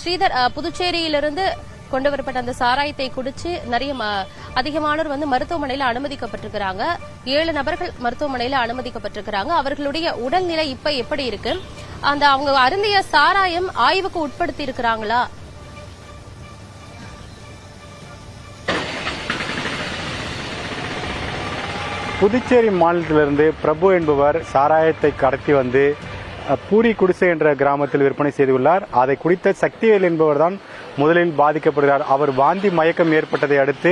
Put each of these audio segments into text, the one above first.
ஸ்ரீதர், புதுச்சேரியிலிருந்து கொண்டு வரப்பட்ட அந்த சாராயத்தை குடிச்சு நிறைய அதிகமானோர் மருத்துவமனையில அனுமதிக்கப்பட்டிருக்கிறாங்க. 7 நபர்கள் மருத்துவமனையில அனுமதிக்கப்பட்டிருக்கிறாங்க. அவர்களுடைய உடல்நிலை இப்ப எப்படி இருக்கு? அந்த அவங்க அருந்திய சாராயம் ஆய்வுக்கு உட்படுத்தி இருக்கிறாங்களா? புதுச்சேரி மாநிலத்திலிருந்து பிரபு என்பவர் சாராயத்தை கடத்தி வந்து பூரி குடிசை என்ற கிராமத்தில் விற்பனை செய்துள்ளார். அதை குடித்த சக்திவேல் என்பவர் தான் முதலில் பாதிக்கப்படுகிறார். அவர் வாந்தி மயக்கம் ஏற்பட்டதை அடுத்து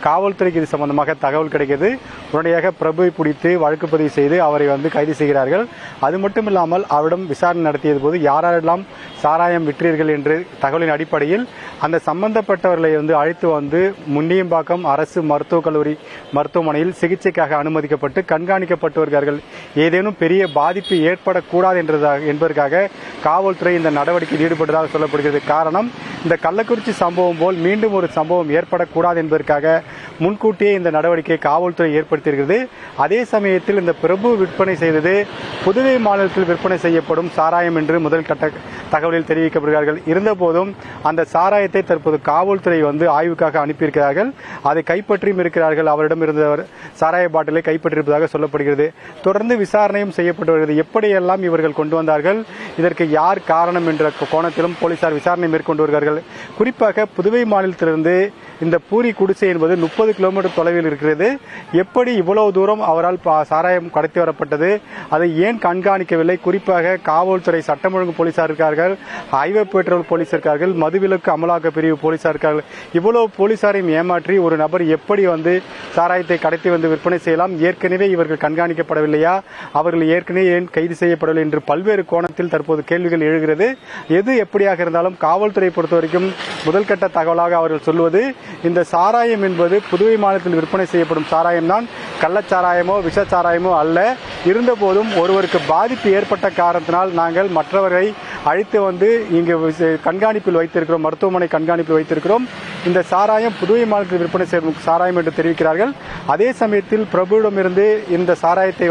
காவல்துறைக்கு இது சம்பந்தமாக தகவல் கிடைக்கிறது. உடனடியாக பிரபுவை பிடித்து வழக்கு பதிவு செய்து அவரை கைது செய்கிறார்கள். அது மட்டுமில்லாமல் அவரிடம் விசாரணை நடத்தியது போது யாரெல்லாம் சாராயம் விற்றீர்கள் என்று தகவலின் அடிப்படையில் அந்த சம்பந்தப்பட்டவர்களை அழைத்து வந்து முண்டியம்பாக்கம் அரசு மருத்துவக் கல்லூரி மருத்துவமனையில் சிகிச்சைக்காக அனுமதிக்கப்பட்டு கண்காணிக்கப்பட்டு வருகிறார்கள். ஏதேனும் பெரிய பாதிப்பு ஏற்படக்கூடாது என்பதற்காக காவல்துறை இந்த நடவடிக்கையில் ஈடுபட்டதாக சொல்லப்படுகிறது. காரணம், இந்த கள்ளக்குறிச்சி சம்பவம் போல் மீண்டும் ஒரு சம்பவம் ஏற்படக்கூடாது என்பதற்காக முன்கூட்டியே இந்த நடவடிக்கையை காவல்துறை ஏற்படுத்தியிருக்கிறது. அதே சமயத்தில் இந்த பிரபு விற்பனை செய்தது புதுவை மாநிலத்தில் விற்பனை செய்யப்படும் சாராயம் என்று முதல் கட்ட தகவலில் தெரிவிக்கப்படுகிறார்கள். இருந்தபோதும் அந்த சாராயத்தை தற்போது காவல்துறை ஆய்வுக்காக அனுப்பியிருக்கிறார்கள். அதை கைப்பற்றியும் இருக்கிறார்கள். அவரிடம் இருந்த சாராய பாட்டிலை கைப்பற்றியிருப்பதாக சொல்லப்படுகிறது. தொடர்ந்து விசாரணையும் செய்யப்பட்டு வருகிறது. எப்படியெல்லாம் இவர்கள் கொண்டு வந்தார்கள், இதற்கு யார் காரணம் என்ற கோணத்திலும் போலீசார் விசாரணை மேற்கொண்டு வருகிறார்கள். குறிப்பாக புதுவை மாநிலத்திலிருந்து இந்த பூரி குடிசை என்பது 30 கிலோமீட்டர் தொலைவில் இருக்கிறது. எப்படி இவ்வளவு தூரம் அவரால் சாராயம் கடத்தி வரப்பட்டது, அதை ஏன் கண்காணிக்கவில்லை? குறிப்பாக காவல்துறை, சட்டம் ஒழுங்கு போலீசார் இருக்கார்கள், ஹைவே பெட்ரோல் போலீஸ் இருக்கார்கள், மதுவிலக்கு அமலாக்க பிரிவு போலீசார் இருக்கார்கள். இவ்வளவு போலீசாரையும் ஏமாற்றி ஒரு நபர் எப்படி சாராயத்தை கடத்தி விற்பனை செய்யலாம்? ஏற்கனவே இவர்கள் கண்காணிக்கப்படவில்லையா? அவர்கள் ஏற்கனவே ஏன் கைது செய்யப்படவில்லை என்று பல்வேறு கோணத்தில் தற்போது கேள்விகள் எழுகிறது. எது எப்படியாக இருந்தாலும் காவல்துறை பொறுத்தவரைக்கும் முதல் கட்ட தகவலாக அவர்கள் சொல்வது, இந்த சாராயம் என்பது புதுவை மாநிலத்தில் விற்பனை செய்யப்படும் சாராயம் தான், கள்ளச்சாராயமோ விஷச்சாராயமோ அல்ல. இருந்தபோதும் ஒருவருக்கு பாதிப்பு ஏற்பட்ட காரணத்தினால் நாங்கள் மற்றவரை அழைத்து இங்கு கண்காணிப்பில் வைத்திருக்கிறோம், மருத்துவமனை கண்காணிப்பில் வைத்திருக்கிறோம். இந்த சாராயம் புதுவை மாநிலத்தில் விற்பனை செய்யும் சாராயம் என்று தெரிவிக்கிறார்கள். அதே சமயத்தில் பிரபுவிடமிருந்து இந்த சாராயத்தை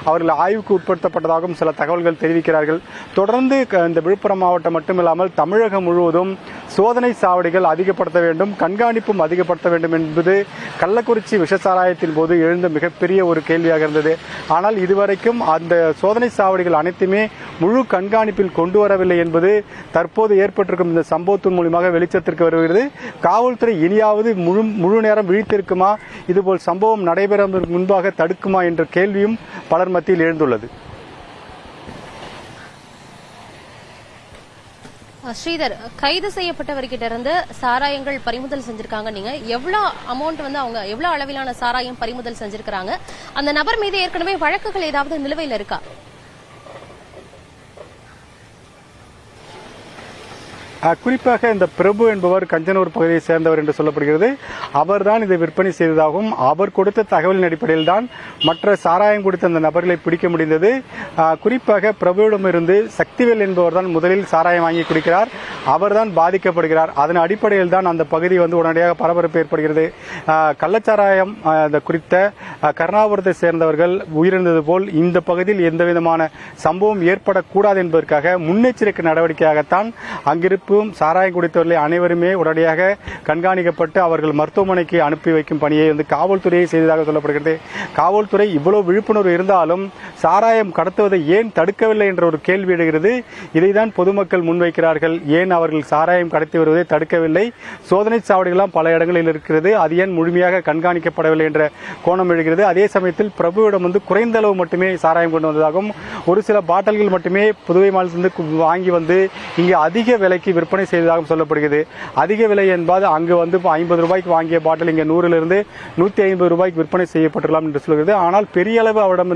அவர்கள் ஆய்வுக்கு உட்படுத்தப்பட்டதாகவும் சில தகவல்கள் தெரிவிக்கிறார்கள். தொடர்ந்து இந்த விழுப்புரம் மாவட்டம் மட்டுமில்லாமல் தமிழகம் முழுவதும் சோதனை சாவடிகள் அதிகப்படுத்த வேண்டும், கண்காணிப்பும் அதிகப்படுத்த வேண்டும் என்பது கள்ளக்குறிச்சி விஷசாராயத்தின் போது எழுந்த மிகப்பெரிய ஒரு கேள்வியாக இருந்தது. ஆனால் இதுவரைக்கும் அந்த சோதனை சாவடிகள் அனைத்துமே முழு கண்காணிப்பில் கொண்டு வரவில்லை என்பது தற்போது ஏற்பட்டிருக்கும் இந்த சம்பவத்தின் மூலமாக வெளிச்சத்திற்கு வருகிறது. காவல்துறை இனியாவது முழு நேரம் விழித்திருக்குமா, இதுபோல் சம்பவம் நடைபெற முன்பாக தடுக்குமா என்ற கேள்வியும் பலர் மத்தியில் எழுந்துள்ளது. ஸ்ரீதர், கைது செய்யப்பட்டவர்கிட்ட இருந்து சாராயங்கள் பறிமுதல் செஞ்சிருக்காங்க. நீங்க எவ்வளவு அமௌண்ட் அவங்க எவ்வளவு அளவிலான சாராயம் பறிமுதல் செஞ்சிருக்காங்க? அந்த நபர் மீது ஏற்கனவே வழக்குகள் ஏதாவது நிலுவையில் இருக்கா? குறிப்பாக இந்த பிரபு என்பவர் கஞ்சனூர் பகுதியை சேர்ந்தவர் என்று சொல்லப்படுகிறது. அவர்தான் இதை விற்பனை செய்ததாகவும் அவர் கொடுத்த தகவலின் அடிப்படையில் தான் மற்ற சாராயம் கொடுத்த அந்த நபர்களை பிடிக்க முடிந்தது. குறிப்பாக பிரபுவிடமிருந்து சக்திவேல் என்பவர் தான் முதலில் சாராயம் வாங்கி குடிக்கிறார். அவர்தான் பாதிக்கப்படுகிறார். அதன் அடிப்படையில் தான் அந்த பகுதி உடனடியாக பரபரப்பு ஏற்படுகிறது. கள்ளச்சாராயம் குறித்த கருணாபுரத்தை சேர்ந்தவர்கள் உயிரிழந்தது போல் இந்த பகுதியில் எந்தவிதமான சம்பவம் ஏற்படக்கூடாது என்பதற்காக முன்னெச்சரிக்கை நடவடிக்கையாகத்தான் அங்கிருப்பு சாராயம் குடித்தவர்களை அனைவருமே உடனடியாக கண்காணிக்கப்பட்டு அவர்கள் மருத்துவமனைக்கு அனுப்பி வைக்கும் பணியை காவல்துறையை செய்ததாக சொல்லப்படுகிறது. காவல்துறை இவ்வளவு விழிப்புணர்வு இருந்தாலும் சாராயம் கடத்துவதை ஏன் தடுக்கவில்லை என்ற ஒரு கேள்வி எழுகிறது. இதைதான் பொதுமக்கள் முன்வைக்கிறார்கள். ஏன் அவர்கள் சாராயம் கடத்தி வருவதை தடுக்கவில்லை? சோதனை சாவடிகளாம் பல இடங்களில் இருக்கிறது, அது ஏன் முழுமையாக கண்காணிக்கப்படவில்லை என்ற கோணம் எழுகிறது. அதே சமயத்தில் பிரபுவிடம் குறைந்த அளவு மட்டுமே சாராயம் கொண்டு வந்ததாகவும் ஒரு சில பாட்டில்கள் மட்டுமே புதுவை மாநிலத்திலிருந்து வாங்கி இங்கு அதிக விலைக்கு விற்பனை செய்ததாக சொல்லப்படுகிறது. அதிக விலை என்பது அங்கு 50 ரூபாய்க்கு வாங்கிய பாட்டில் இங்கே 100 150 ரூபாய்க்கு விற்பனை செய்யப்பட்டுள்ளலாம் என்று சொல்கிறது. ஆனால் பெரிய அளவு அவரிடம்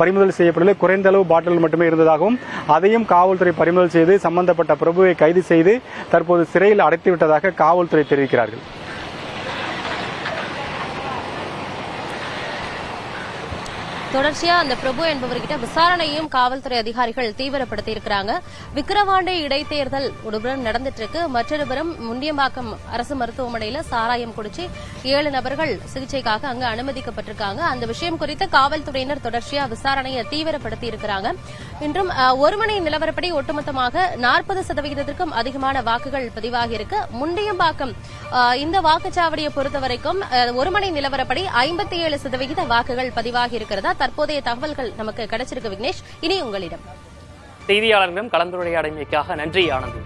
பறிமுதல் செய்யப்படவில்லை, குறைந்த அளவு பாட்டில் மட்டுமே இருந்ததாகவும் அதையும் காவல்துறை பறிமுதல் செய்து சம்பந்தப்பட்ட பிரபுவை கைது செய்து தற்போது சிறையில் அடைத்துவிட்டதாக காவல்துறை தெரிவிக்கிறார்கள். தொடர்ச்சியா அந்த பிரபு என்பவர்கிட்ட விசாரணையும் காவல்துறை அதிகாரிகள் தீவிரப்படுத்தி இருக்கிறாங்க. விக்கிரவாண்டி இடைத்தேர்தல் ஒருபுறம் நடந்துட்டு இருக்கு, மற்றொருபுறம் முண்டியம்பாக்கம் அரசு மருத்துவமனையில சாராயம் குடிச்சு 7 நபர்கள் சிகிச்சைக்காக அங்கு அனுமதிக்கப்பட்டிருக்காங்க. அந்த விஷயம் குறித்து காவல்துறையினர் தொடர்ச்சியா விசாரணையை தீவிரப்படுத்தி இருக்கிறாங்க. இன்றும் 1 மணி நிலவரப்படி ஒட்டுமொத்தமாக 40% அதிகமான வாக்குகள் பதிவாகி இருக்கு. முண்டியம்பாக்கம் இந்த வாக்குச்சாவடியை பொறுத்தவரைக்கும் 1 மணி நிலவரப்படி 57% வாக்குகள் பதிவாகி இருக்கிறதா தற்போதைய தகவல்கள் நமக்கு கிடைச்சிருக்கு. விக்னேஷ், இனி உங்களிடம். செய்தியாளர்களிடம் கலந்துரையாடமைக்காக நன்றி ஆனந்தி.